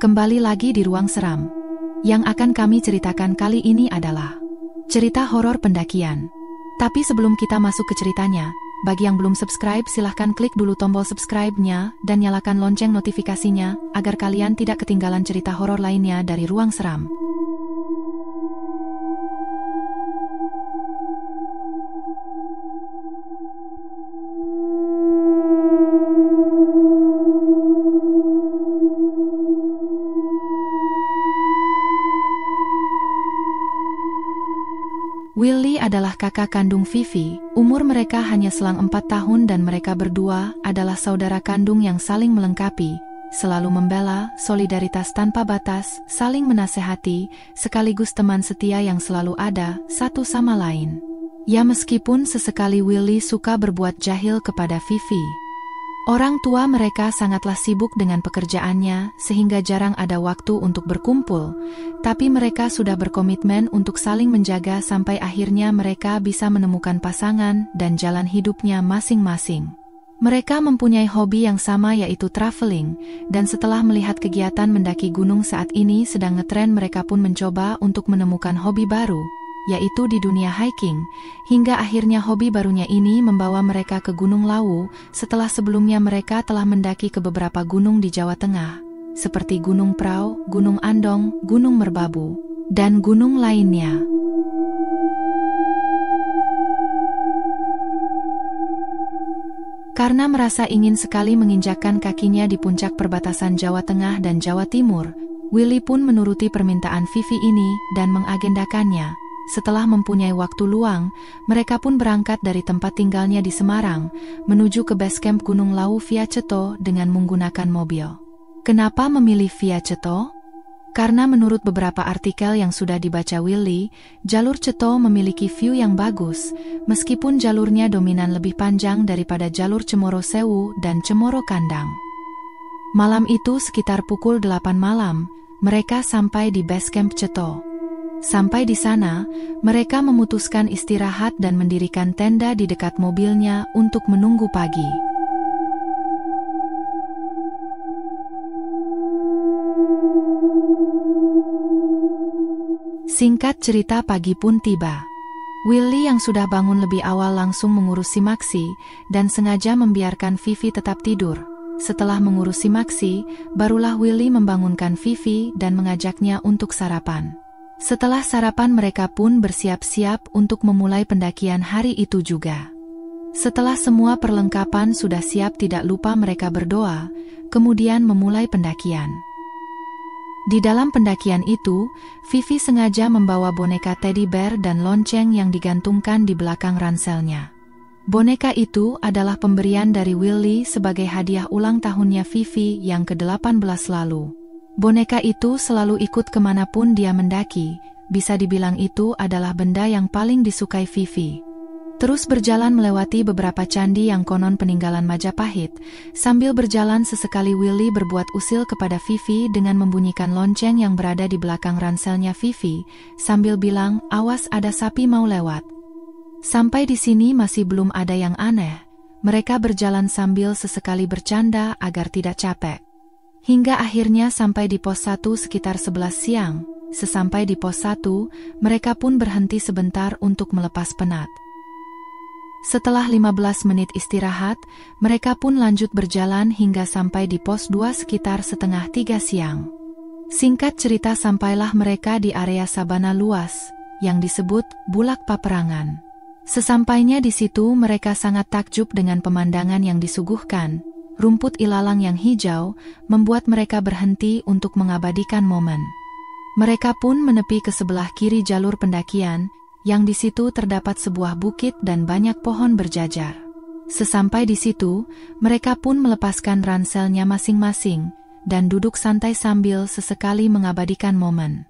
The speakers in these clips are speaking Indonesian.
Kembali lagi di Ruang Seram. Yang akan kami ceritakan kali ini adalah cerita horor pendakian. Tapi sebelum kita masuk ke ceritanya, bagi yang belum subscribe silahkan klik dulu tombol subscribe-nya dan nyalakan lonceng notifikasinya agar kalian tidak ketinggalan cerita horor lainnya dari Ruang Seram. Willy adalah kakak kandung Vivi. Umur mereka hanya selang 4 tahun dan mereka berdua adalah saudara kandung yang saling melengkapi, selalu membela, solidaritas tanpa batas, saling menasehati, sekaligus teman setia yang selalu ada satu sama lain. Ya, meskipun sesekali Willy suka berbuat jahil kepada Vivi. Orang tua mereka sangatlah sibuk dengan pekerjaannya sehingga jarang ada waktu untuk berkumpul, tapi mereka sudah berkomitmen untuk saling menjaga sampai akhirnya mereka bisa menemukan pasangan dan jalan hidupnya masing-masing. Mereka mempunyai hobi yang sama yaitu traveling, dan setelah melihat kegiatan mendaki gunung saat ini sedang ngetren, mereka pun mencoba untuk menemukan hobi baru, yaitu di dunia hiking, hingga akhirnya hobi barunya ini membawa mereka ke Gunung Lawu, setelah sebelumnya mereka telah mendaki ke beberapa gunung di Jawa Tengah, seperti Gunung Prau, Gunung Andong, Gunung Merbabu, dan gunung lainnya. Karena merasa ingin sekali menginjakkan kakinya di puncak perbatasan Jawa Tengah dan Jawa Timur, Willy pun menuruti permintaan Vivi ini dan mengagendakannya. Setelah mempunyai waktu luang, mereka pun berangkat dari tempat tinggalnya di Semarang, menuju ke base camp Gunung Lawu via Ceto dengan menggunakan mobil. Kenapa memilih via Ceto? Karena menurut beberapa artikel yang sudah dibaca Willy, jalur Ceto memiliki view yang bagus, meskipun jalurnya dominan lebih panjang daripada jalur Cemoro Sewu dan Cemoro Kandang. Malam itu sekitar pukul 8 malam, mereka sampai di base camp Ceto. Sampai di sana, mereka memutuskan istirahat dan mendirikan tenda di dekat mobilnya untuk menunggu pagi. Singkat cerita, pagi pun tiba. Willy yang sudah bangun lebih awal langsung mengurus si Maxi dan sengaja membiarkan Vivi tetap tidur. Setelah mengurus si Maxi, barulah Willy membangunkan Vivi dan mengajaknya untuk sarapan. Setelah sarapan mereka pun bersiap-siap untuk memulai pendakian hari itu juga. Setelah semua perlengkapan sudah siap, tidak lupa mereka berdoa, kemudian memulai pendakian. Di dalam pendakian itu, Vivi sengaja membawa boneka teddy bear dan lonceng yang digantungkan di belakang ranselnya. Boneka itu adalah pemberian dari Willy sebagai hadiah ulang tahunnya Vivi yang ke-18 lalu. Boneka itu selalu ikut kemanapun dia mendaki, bisa dibilang itu adalah benda yang paling disukai Vivi. Terus berjalan melewati beberapa candi yang konon peninggalan Majapahit. Sambil berjalan sesekali Willy berbuat usil kepada Vivi dengan membunyikan lonceng yang berada di belakang ranselnya Vivi, sambil bilang, "Awas, ada sapi mau lewat." Sampai di sini masih belum ada yang aneh. Mereka berjalan sambil sesekali bercanda agar tidak capek. Hingga akhirnya sampai di pos 1 sekitar 11 siang. Sesampai di pos 1, mereka pun berhenti sebentar untuk melepas penat. Setelah 15 menit istirahat, mereka pun lanjut berjalan hingga sampai di pos 2 sekitar setengah 3 siang. Singkat cerita, sampailah mereka di area sabana luas, yang disebut Bulak Paperangan. Sesampainya di situ mereka sangat takjub dengan pemandangan yang disuguhkan. Rumput ilalang yang hijau membuat mereka berhenti untuk mengabadikan momen. Mereka pun menepi ke sebelah kiri jalur pendakian, yang di situ terdapat sebuah bukit dan banyak pohon berjajar. Sesampai di situ, mereka pun melepaskan ranselnya masing-masing dan duduk santai sambil sesekali mengabadikan momen.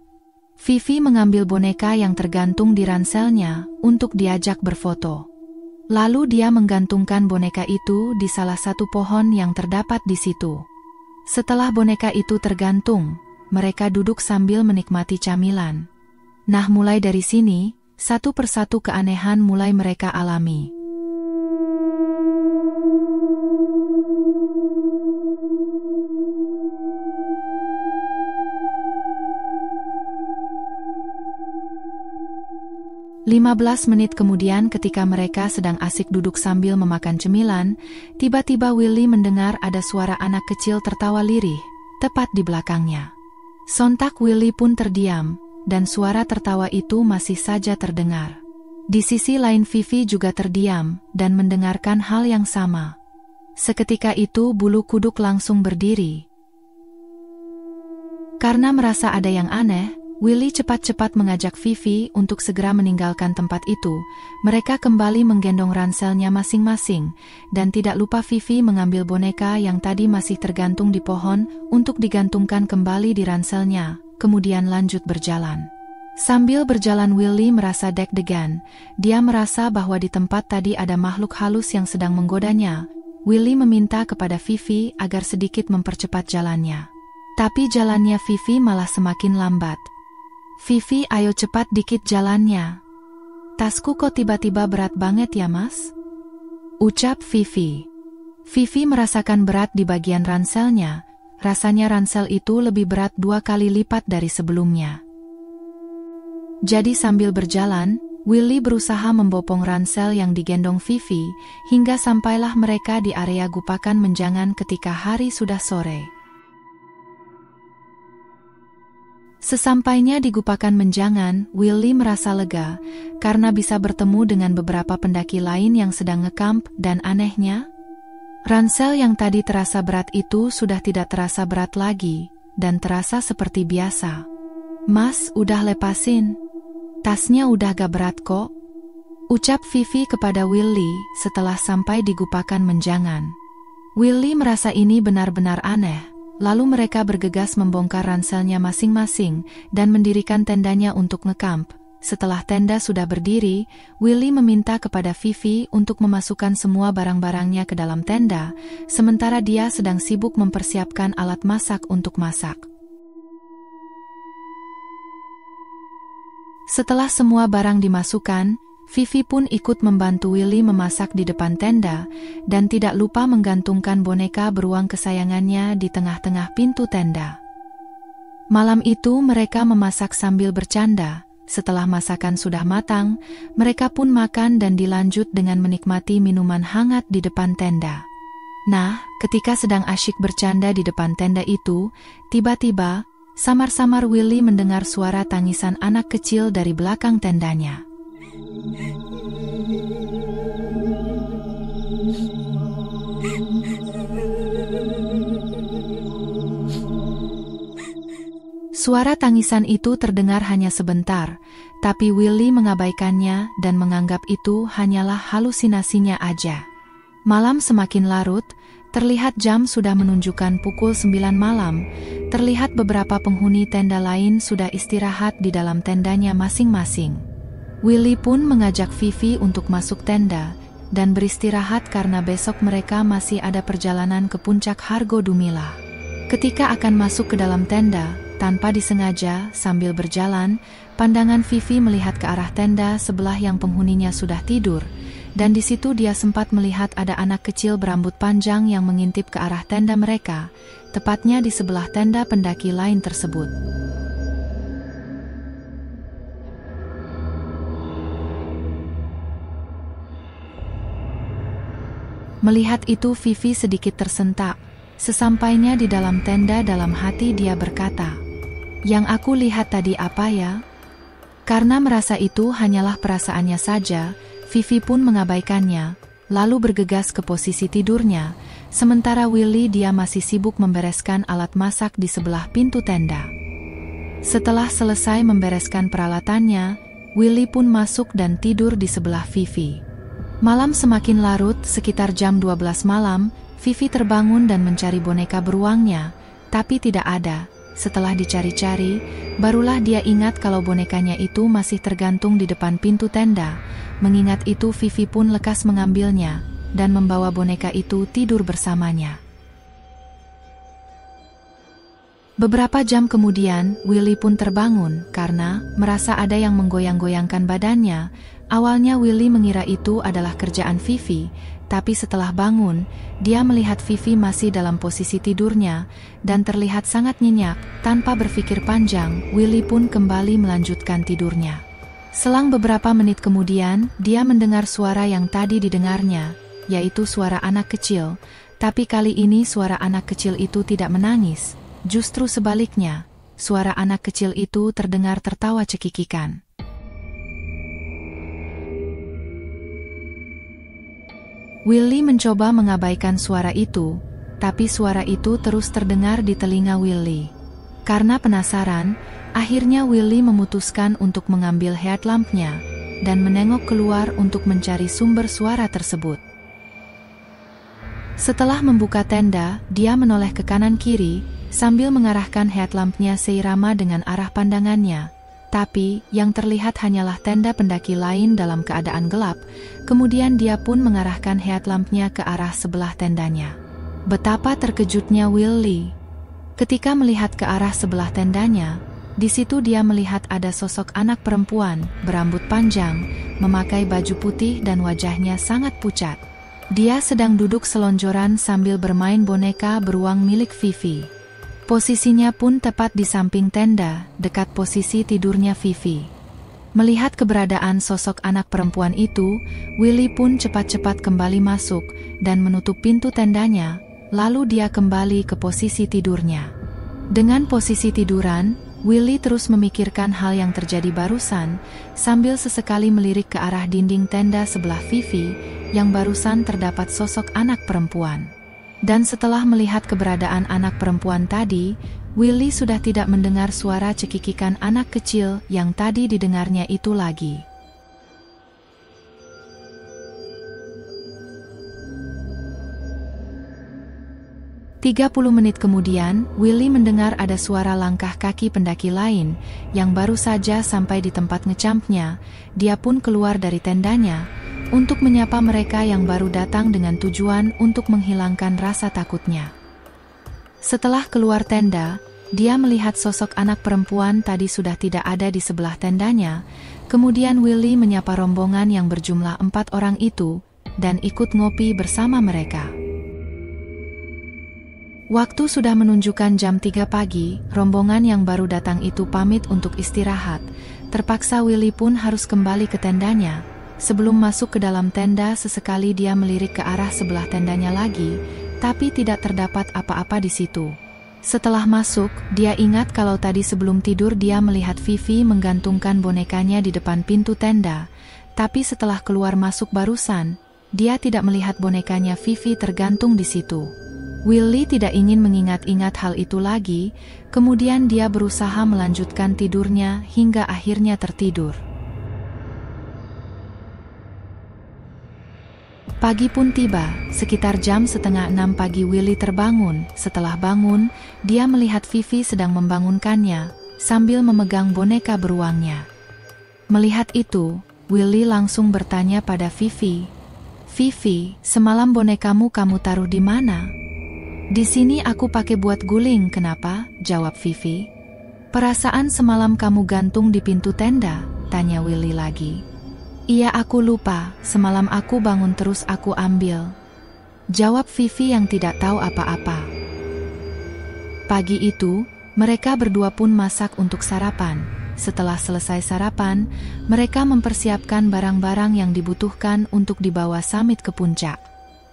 Vivi mengambil boneka yang tergantung di ranselnya untuk diajak berfoto. Lalu dia menggantungkan boneka itu di salah satu pohon yang terdapat di situ. Setelah boneka itu tergantung, mereka duduk sambil menikmati camilan. Nah, mulai dari sini, satu persatu keanehan mulai mereka alami. 15 menit kemudian ketika mereka sedang asik duduk sambil memakan cemilan, tiba-tiba Willy mendengar ada suara anak kecil tertawa lirih, tepat di belakangnya. Sontak Willy pun terdiam, dan suara tertawa itu masih saja terdengar. Di sisi lain Vivi juga terdiam, dan mendengarkan hal yang sama. Seketika itu bulu kuduk langsung berdiri. Karena merasa ada yang aneh, Willy cepat-cepat mengajak Vivi untuk segera meninggalkan tempat itu. Mereka kembali menggendong ranselnya masing-masing, dan tidak lupa Vivi mengambil boneka yang tadi masih tergantung di pohon untuk digantungkan kembali di ranselnya, kemudian lanjut berjalan. Sambil berjalan Willy merasa deg-degan. Dia merasa bahwa di tempat tadi ada makhluk halus yang sedang menggodanya. Willy meminta kepada Vivi agar sedikit mempercepat jalannya. Tapi jalannya Vivi malah semakin lambat. "Vivi, ayo cepat dikit jalannya. Tasku kok tiba-tiba berat banget ya, Mas?" ucap Vivi. Vivi merasakan berat di bagian ranselnya. Rasanya ransel itu lebih berat 2 kali lipat dari sebelumnya. Jadi sambil berjalan, Willy berusaha membopong ransel yang digendong Vivi, hingga sampailah mereka di area Gupakan Menjangan ketika hari sudah sore. Sesampainya di Gupakan Menjangan, Willy merasa lega, karena bisa bertemu dengan beberapa pendaki lain yang sedang ngekamp, dan anehnya, ransel yang tadi terasa berat itu sudah tidak terasa berat lagi, dan terasa seperti biasa. "Mas, udah lepasin. Tasnya udah gak berat kok," ucap Vivi kepada Willy setelah sampai di Gupakan Menjangan. Willy merasa ini benar-benar aneh, lalu mereka bergegas membongkar ranselnya masing-masing dan mendirikan tendanya untuk ngekamp. Setelah tenda sudah berdiri, Willy meminta kepada Vivi untuk memasukkan semua barang-barangnya ke dalam tenda, sementara dia sedang sibuk mempersiapkan alat masak untuk masak. Setelah semua barang dimasukkan, Vivi pun ikut membantu Willy memasak di depan tenda, dan tidak lupa menggantungkan boneka beruang kesayangannya di tengah-tengah pintu tenda. Malam itu mereka memasak sambil bercanda. Setelah masakan sudah matang, mereka pun makan dan dilanjut dengan menikmati minuman hangat di depan tenda. Nah, ketika sedang asyik bercanda di depan tenda itu, tiba-tiba, samar-samar Willy mendengar suara tangisan anak kecil dari belakang tendanya. Suara tangisan itu terdengar hanya sebentar, tapi Willy mengabaikannya dan menganggap itu hanyalah halusinasinya aja. Malam semakin larut. Terlihat jam sudah menunjukkan pukul 9 malam, terlihat beberapa penghuni tenda lain sudah istirahat di dalam tendanya masing-masing. Willy pun mengajak Vivi untuk masuk tenda, dan beristirahat karena besok mereka masih ada perjalanan ke puncak Hargo Dumila. Ketika akan masuk ke dalam tenda, tanpa disengaja sambil berjalan, pandangan Vivi melihat ke arah tenda sebelah yang penghuninya sudah tidur, dan di situ dia sempat melihat ada anak kecil berambut panjang yang mengintip ke arah tenda mereka, tepatnya di sebelah tenda pendaki lain tersebut. Melihat itu Vivi sedikit tersentak. Sesampainya di dalam tenda, dalam hati dia berkata, "Yang aku lihat tadi apa ya?" Karena merasa itu hanyalah perasaannya saja, Vivi pun mengabaikannya, lalu bergegas ke posisi tidurnya, sementara Willy dia masih sibuk membereskan alat masak di sebelah pintu tenda. Setelah selesai membereskan peralatannya, Willy pun masuk dan tidur di sebelah Vivi. Malam semakin larut, sekitar jam 12 malam, Vivi terbangun dan mencari boneka beruangnya, tapi tidak ada. Setelah dicari-cari, barulah dia ingat kalau bonekanya itu masih tergantung di depan pintu tenda. Mengingat itu Vivi pun lekas mengambilnya, dan membawa boneka itu tidur bersamanya. Beberapa jam kemudian, Willy pun terbangun, karena merasa ada yang menggoyang-goyangkan badannya. Awalnya Willy mengira itu adalah kerjaan Vivi, tapi setelah bangun, dia melihat Vivi masih dalam posisi tidurnya, dan terlihat sangat nyenyak. Tanpa berpikir panjang, Willy pun kembali melanjutkan tidurnya. Selang beberapa menit kemudian, dia mendengar suara yang tadi didengarnya, yaitu suara anak kecil, tapi kali ini suara anak kecil itu tidak menangis. Justru sebaliknya, suara anak kecil itu terdengar tertawa cekikikan. Willy mencoba mengabaikan suara itu, tapi suara itu terus terdengar di telinga Willy. Karena penasaran, akhirnya Willy memutuskan untuk mengambil headlampnya dan menengok keluar untuk mencari sumber suara tersebut. Setelah membuka tenda, dia menoleh ke kanan-kiri sambil mengarahkan headlampnya seirama dengan arah pandangannya. Tapi, yang terlihat hanyalah tenda pendaki lain dalam keadaan gelap. Kemudian dia pun mengarahkan headlampnya ke arah sebelah tendanya. Betapa terkejutnya Willy ketika melihat ke arah sebelah tendanya. Di situ dia melihat ada sosok anak perempuan, berambut panjang, memakai baju putih dan wajahnya sangat pucat. Dia sedang duduk selonjoran sambil bermain boneka beruang milik Vivi. Posisinya pun tepat di samping tenda, dekat posisi tidurnya Vivi. Melihat keberadaan sosok anak perempuan itu, Willy pun cepat-cepat kembali masuk dan menutup pintu tendanya, lalu dia kembali ke posisi tidurnya. Dengan posisi tiduran, Willy terus memikirkan hal yang terjadi barusan, sambil sesekali melirik ke arah dinding tenda sebelah Vivi, yang barusan terdapat sosok anak perempuan. Dan setelah melihat keberadaan anak perempuan tadi, Willy sudah tidak mendengar suara cekikikan anak kecil yang tadi didengarnya itu lagi. Tiga 30 menit kemudian, Willy mendengar ada suara langkah kaki pendaki lain, yang baru saja sampai di tempat ngecampnya. Dia pun keluar dari tendanya untuk menyapa mereka yang baru datang dengan tujuan untuk menghilangkan rasa takutnya. Setelah keluar tenda, dia melihat sosok anak perempuan tadi sudah tidak ada di sebelah tendanya. Kemudian Willy menyapa rombongan yang berjumlah 4 orang itu, dan ikut ngopi bersama mereka. Waktu sudah menunjukkan jam 3 pagi, rombongan yang baru datang itu pamit untuk istirahat. Terpaksa Willy pun harus kembali ke tendanya. Sebelum masuk ke dalam tenda, sesekali dia melirik ke arah sebelah tendanya lagi, tapi tidak terdapat apa-apa di situ. Setelah masuk, dia ingat kalau tadi sebelum tidur dia melihat Vivi menggantungkan bonekanya di depan pintu tenda, tapi setelah keluar masuk barusan, dia tidak melihat bonekanya Vivi tergantung di situ. Willy tidak ingin mengingat-ingat hal itu lagi, kemudian dia berusaha melanjutkan tidurnya hingga akhirnya tertidur. Pagi pun tiba, sekitar jam 5:30 pagi Willy terbangun. Setelah bangun, dia melihat Vivi sedang membangunkannya, sambil memegang boneka beruangnya. Melihat itu, Willy langsung bertanya pada Vivi, "Vivi, semalam bonekamu kamu taruh di mana?" "Di sini aku pakai buat guling." "Kenapa?" jawab Vivi. "Perasaan semalam kamu gantung di pintu tenda?" tanya Willy lagi. "Iya, aku lupa, semalam aku bangun terus aku ambil," jawab Vivi yang tidak tahu apa-apa. Pagi itu, mereka berdua pun masak untuk sarapan. Setelah selesai sarapan, mereka mempersiapkan barang-barang yang dibutuhkan untuk dibawa summit ke puncak.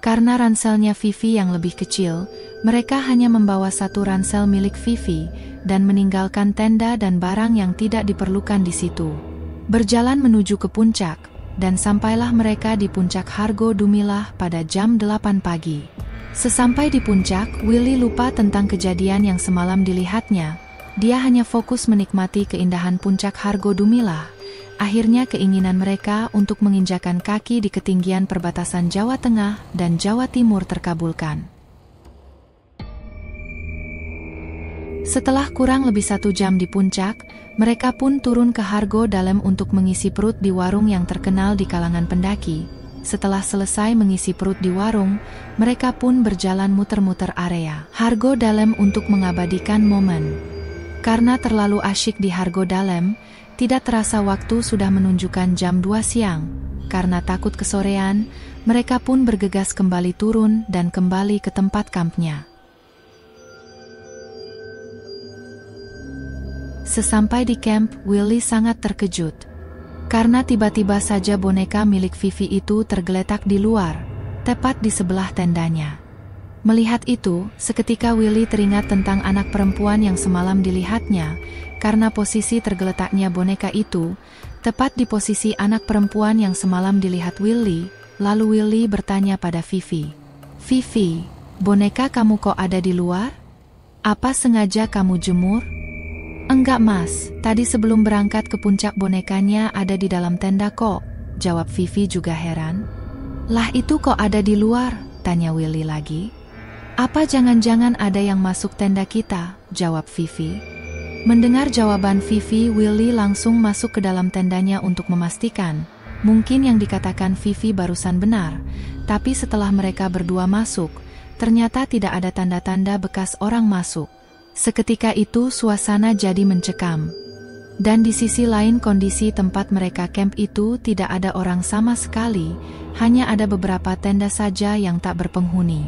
Karena ranselnya Vivi yang lebih kecil, mereka hanya membawa satu ransel milik Vivi, dan meninggalkan tenda dan barang yang tidak diperlukan di situ. Berjalan menuju ke puncak, dan sampailah mereka di puncak Hargo Dumilah pada jam 8 pagi. Sesampai di puncak, Willy lupa tentang kejadian yang semalam dilihatnya. Dia hanya fokus menikmati keindahan puncak Hargo Dumilah. Akhirnya keinginan mereka untuk menginjakan kaki di ketinggian perbatasan Jawa Tengah dan Jawa Timur terkabulkan. Setelah kurang lebih 1 jam di puncak, mereka pun turun ke Hargo Dalem untuk mengisi perut di warung yang terkenal di kalangan pendaki. Setelah selesai mengisi perut di warung, mereka pun berjalan muter-muter area Hargo Dalem untuk mengabadikan momen. Karena terlalu asyik di Hargo Dalem, tidak terasa waktu sudah menunjukkan jam 2 siang. Karena takut kesorean, mereka pun bergegas kembali turun dan kembali ke tempat kampnya. Sesampai di camp, Willy sangat terkejut. Karena tiba-tiba saja boneka milik Vivi itu tergeletak di luar, tepat di sebelah tendanya. Melihat itu, seketika Willy teringat tentang anak perempuan yang semalam dilihatnya, karena posisi tergeletaknya boneka itu, tepat di posisi anak perempuan yang semalam dilihat Willy. Lalu Willy bertanya pada Vivi, "Vivi, boneka kamu kok ada di luar? Apa sengaja kamu jemur?" "Enggak mas, tadi sebelum berangkat ke puncak bonekanya ada di dalam tenda kok," jawab Vivi juga heran. "Lah itu kok ada di luar?" tanya Willy lagi. "Apa jangan-jangan ada yang masuk tenda kita?" jawab Vivi. Mendengar jawaban Vivi, Willy langsung masuk ke dalam tendanya untuk memastikan. Mungkin yang dikatakan Vivi barusan benar, tapi setelah mereka berdua masuk, ternyata tidak ada tanda-tanda bekas orang masuk. Seketika itu suasana jadi mencekam. Dan di sisi lain kondisi tempat mereka camp itu tidak ada orang sama sekali, hanya ada beberapa tenda saja yang tak berpenghuni.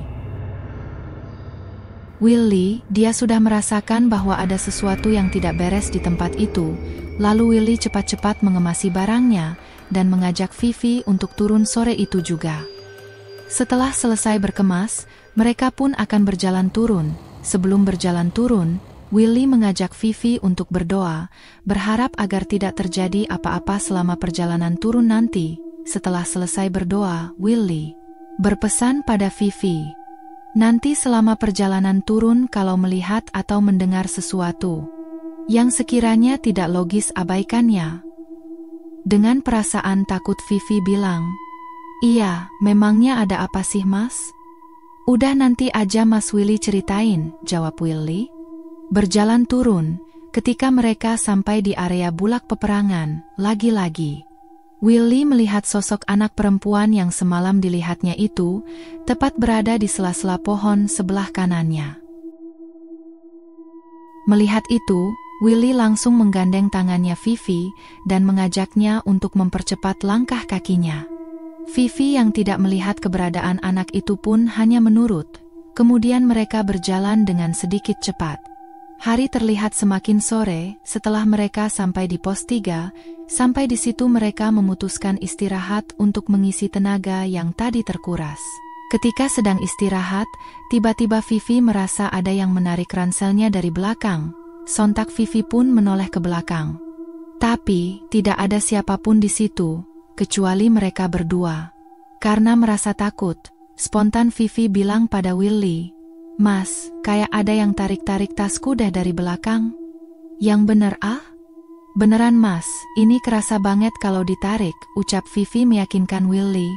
Willy, dia sudah merasakan bahwa ada sesuatu yang tidak beres di tempat itu, lalu Willy cepat-cepat mengemasi barangnya, dan mengajak Vivi untuk turun sore itu juga. Setelah selesai berkemas, mereka pun akan berjalan turun. Sebelum berjalan turun, Willy mengajak Vivi untuk berdoa, berharap agar tidak terjadi apa-apa selama perjalanan turun nanti. Setelah selesai berdoa, Willy berpesan pada Vivi, "Nanti selama perjalanan turun kalau melihat atau mendengar sesuatu yang sekiranya tidak logis abaikannya." Dengan perasaan takut Vivi bilang, "Iya, memangnya ada apa sih mas?" "Udah nanti aja Mas Willy ceritain," jawab Willy. Berjalan turun, ketika mereka sampai di area bulak peperangan, lagi-lagi Willy melihat sosok anak perempuan yang semalam dilihatnya itu, tepat berada di sela-sela pohon sebelah kanannya. Melihat itu, Willy langsung menggandeng tangannya Vivi, dan mengajaknya untuk mempercepat langkah kakinya. Vivi yang tidak melihat keberadaan anak itu pun hanya menurut. Kemudian mereka berjalan dengan sedikit cepat. Hari terlihat semakin sore. Setelah mereka sampai di pos 3, sampai di situ mereka memutuskan istirahat untuk mengisi tenaga yang tadi terkuras. Ketika sedang istirahat, tiba-tiba Vivi merasa ada yang menarik ranselnya dari belakang. Sontak Vivi pun menoleh ke belakang. Tapi, tidak ada siapapun di situ, kecuali mereka berdua. Karena merasa takut, spontan Vivi bilang pada Willy, "Mas, kayak ada yang tarik-tarik tasku dah dari belakang." "Yang bener ah?" "Beneran mas, ini kerasa banget kalau ditarik," ucap Vivi meyakinkan Willy.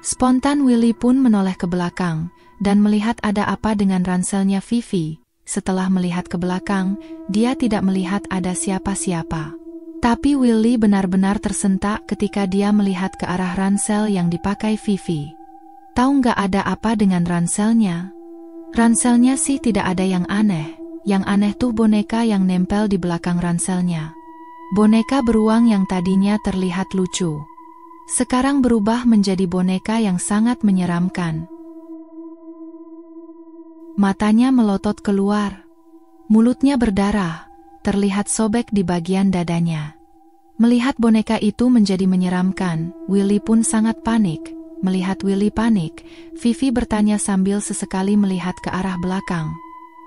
Spontan Willy pun menoleh ke belakang, dan melihat ada apa dengan ranselnya Vivi. Setelah melihat ke belakang, dia tidak melihat ada siapa-siapa. Tapi Willy benar-benar tersentak ketika dia melihat ke arah ransel yang dipakai Vivi. Tahu nggak ada apa dengan ranselnya? Ranselnya sih tidak ada yang aneh. Yang aneh tuh boneka yang nempel di belakang ranselnya. Boneka beruang yang tadinya terlihat lucu, sekarang berubah menjadi boneka yang sangat menyeramkan. Matanya melotot keluar. Mulutnya berdarah, terlihat sobek di bagian dadanya. Melihat boneka itu menjadi menyeramkan, Willy pun sangat panik. Melihat Willy panik, Vivi bertanya sambil sesekali melihat ke arah belakang.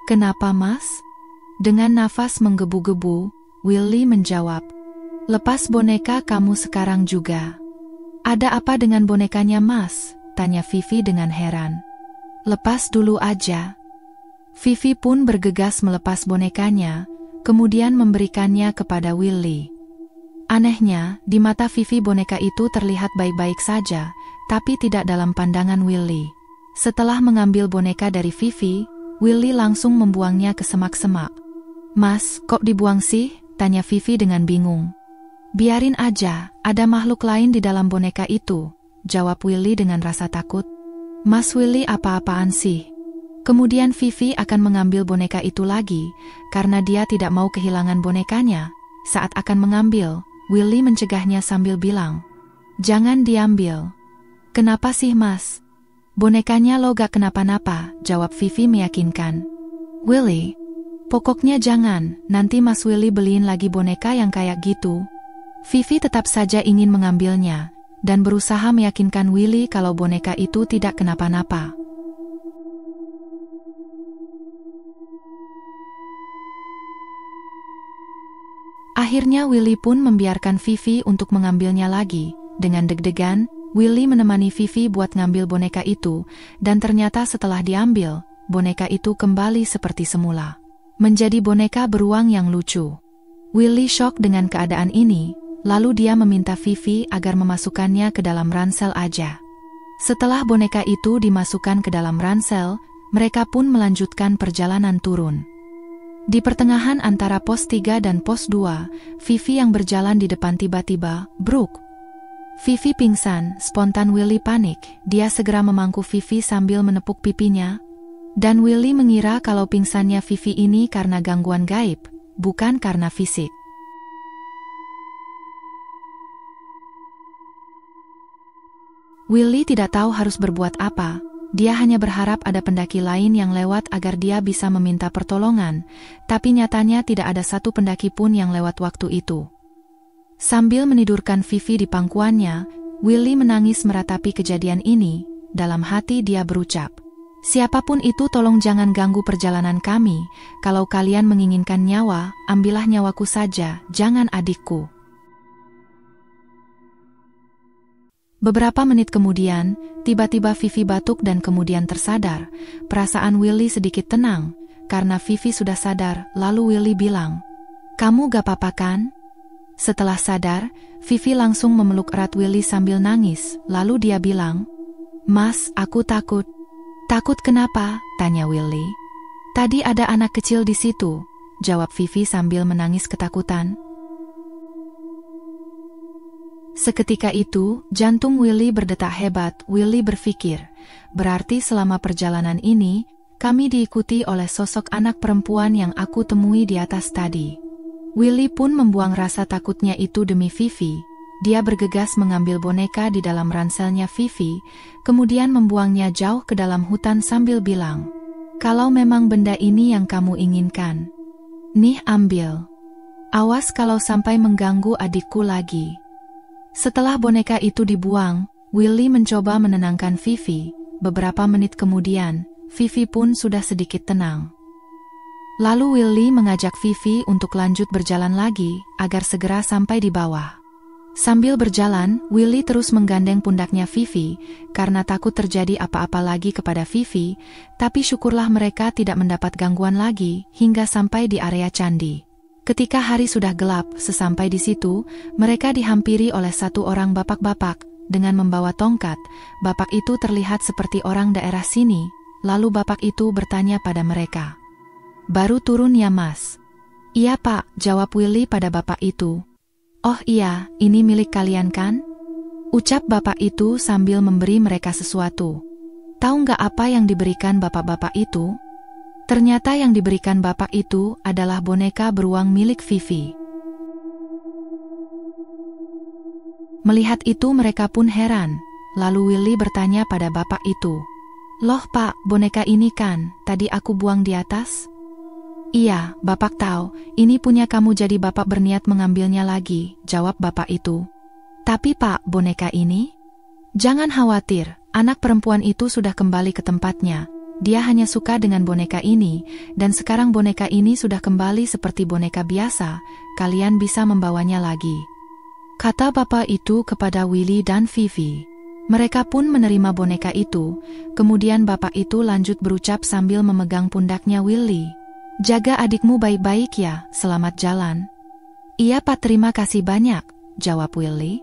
"Kenapa mas?" Dengan nafas menggebu-gebu, Willy menjawab, "Lepas boneka kamu sekarang juga." "Ada apa dengan bonekanya mas?" tanya Vivi dengan heran. "Lepas dulu aja." Vivi pun bergegas melepas bonekanya, kemudian memberikannya kepada Willy. Anehnya, di mata Vivi boneka itu terlihat baik-baik saja, tapi tidak dalam pandangan Willy. Setelah mengambil boneka dari Vivi, Willy langsung membuangnya ke semak-semak. "Mas, kok dibuang sih?" tanya Vivi dengan bingung. "Biarin aja, ada makhluk lain di dalam boneka itu," jawab Willy dengan rasa takut. "Mas Willy apa-apaan sih?" Kemudian Vivi akan mengambil boneka itu lagi, karena dia tidak mau kehilangan bonekanya. Saat akan mengambil, Willy mencegahnya sambil bilang, "Jangan diambil." "Kenapa sih mas?" "Bonekanya lo gak kenapa-napa," jawab Vivi meyakinkan. "Willy, pokoknya jangan, nanti mas Willy beliin lagi boneka yang kayak gitu." Vivi tetap saja ingin mengambilnya, dan berusaha meyakinkan Willy kalau boneka itu tidak kenapa-napa. Akhirnya Willy pun membiarkan Vivi untuk mengambilnya lagi. Dengan deg-degan, Willy menemani Vivi buat ngambil boneka itu, dan ternyata setelah diambil, boneka itu kembali seperti semula. Menjadi boneka beruang yang lucu. Willy shock dengan keadaan ini, lalu dia meminta Vivi agar memasukkannya ke dalam ransel aja. Setelah boneka itu dimasukkan ke dalam ransel, mereka pun melanjutkan perjalanan turun. Di pertengahan antara pos 3 dan pos 2, Vivi yang berjalan di depan tiba-tiba, bruk. Vivi pingsan, spontan Willy panik, dia segera memangku Vivi sambil menepuk pipinya. Dan Willy mengira kalau pingsannya Vivi ini karena gangguan gaib, bukan karena fisik. Willy tidak tahu harus berbuat apa, dia hanya berharap ada pendaki lain yang lewat agar dia bisa meminta pertolongan, tapi nyatanya tidak ada satu pendaki pun yang lewat waktu itu. Sambil menidurkan Vivi di pangkuannya, Willy menangis meratapi kejadian ini, dalam hati dia berucap, "Siapapun itu tolong jangan ganggu perjalanan kami, kalau kalian menginginkan nyawa, ambillah nyawaku saja, jangan adikku." Beberapa menit kemudian, tiba-tiba Vivi batuk dan kemudian tersadar. Perasaan Willy sedikit tenang, karena Vivi sudah sadar, lalu Willy bilang, "Kamu gak apa-apa kan?" Setelah sadar, Vivi langsung memeluk erat Willy sambil nangis, lalu dia bilang, "Mas, aku takut." "Takut kenapa?" tanya Willy. "Tadi ada anak kecil di situ," jawab Vivi sambil menangis ketakutan. Seketika itu, jantung Willy berdetak hebat. Willy berpikir, berarti selama perjalanan ini, kami diikuti oleh sosok anak perempuan yang aku temui di atas tadi. Willy pun membuang rasa takutnya itu demi Vivi. Dia bergegas mengambil boneka di dalam ranselnya Vivi, kemudian membuangnya jauh ke dalam hutan sambil bilang, "Kalau memang benda ini yang kamu inginkan, nih ambil. Awas kalau sampai mengganggu adikku lagi." Setelah boneka itu dibuang, Willy mencoba menenangkan Vivi. Beberapa menit kemudian, Vivi pun sudah sedikit tenang. Lalu Willy mengajak Vivi untuk lanjut berjalan lagi, agar segera sampai di bawah. Sambil berjalan, Willy terus menggandeng pundaknya Vivi, karena takut terjadi apa-apa lagi kepada Vivi, tapi syukurlah mereka tidak mendapat gangguan lagi, hingga sampai di area candi. Ketika hari sudah gelap, sesampai di situ, mereka dihampiri oleh satu orang bapak-bapak, dengan membawa tongkat. Bapak itu terlihat seperti orang daerah sini, lalu bapak itu bertanya pada mereka, "Baru turun ya mas?" "Iya pak," jawab Willy pada bapak itu. "Oh iya, ini milik kalian kan?" ucap bapak itu sambil memberi mereka sesuatu. Tahu nggak apa yang diberikan bapak-bapak itu? Ternyata yang diberikan bapak itu adalah boneka beruang milik Vivi. Melihat itu mereka pun heran, lalu Willy bertanya pada bapak itu, "Loh pak, boneka ini kan tadi aku buang di atas?" "Iya, bapak tahu, ini punya kamu jadi bapak berniat mengambilnya lagi," jawab bapak itu. "Tapi pak, boneka ini?" "Jangan khawatir, anak perempuan itu sudah kembali ke tempatnya. Dia hanya suka dengan boneka ini, dan sekarang boneka ini sudah kembali seperti boneka biasa, kalian bisa membawanya lagi," kata bapak itu kepada Willy dan Vivi. Mereka pun menerima boneka itu, kemudian bapak itu lanjut berucap sambil memegang pundaknya Willy, "Jaga adikmu baik-baik ya, selamat jalan." "Iya pak, terima kasih banyak," jawab Willy.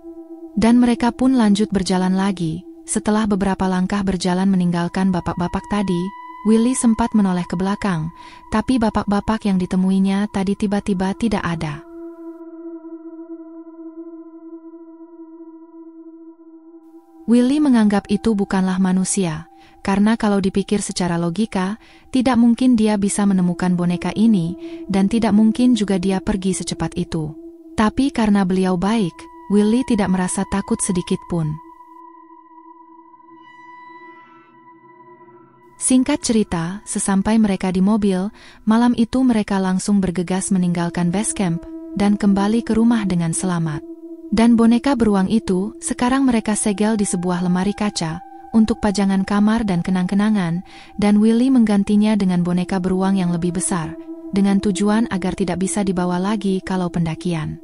Dan mereka pun lanjut berjalan lagi. Setelah beberapa langkah berjalan meninggalkan bapak-bapak tadi, Willy sempat menoleh ke belakang, tapi bapak-bapak yang ditemuinya tadi tiba-tiba tidak ada. Willy menganggap itu bukanlah manusia. Karena kalau dipikir secara logika, tidak mungkin dia bisa menemukan boneka ini, dan tidak mungkin juga dia pergi secepat itu. Tapi karena beliau baik, Willy tidak merasa takut sedikit pun. Singkat cerita, sesampai mereka di mobil, malam itu mereka langsung bergegas meninggalkan base camp, dan kembali ke rumah dengan selamat. Dan boneka beruang itu, sekarang mereka segel di sebuah lemari kaca, untuk pajangan kamar dan kenang-kenangan, dan Willy menggantinya dengan boneka beruang yang lebih besar, dengan tujuan agar tidak bisa dibawa lagi kalau pendakian.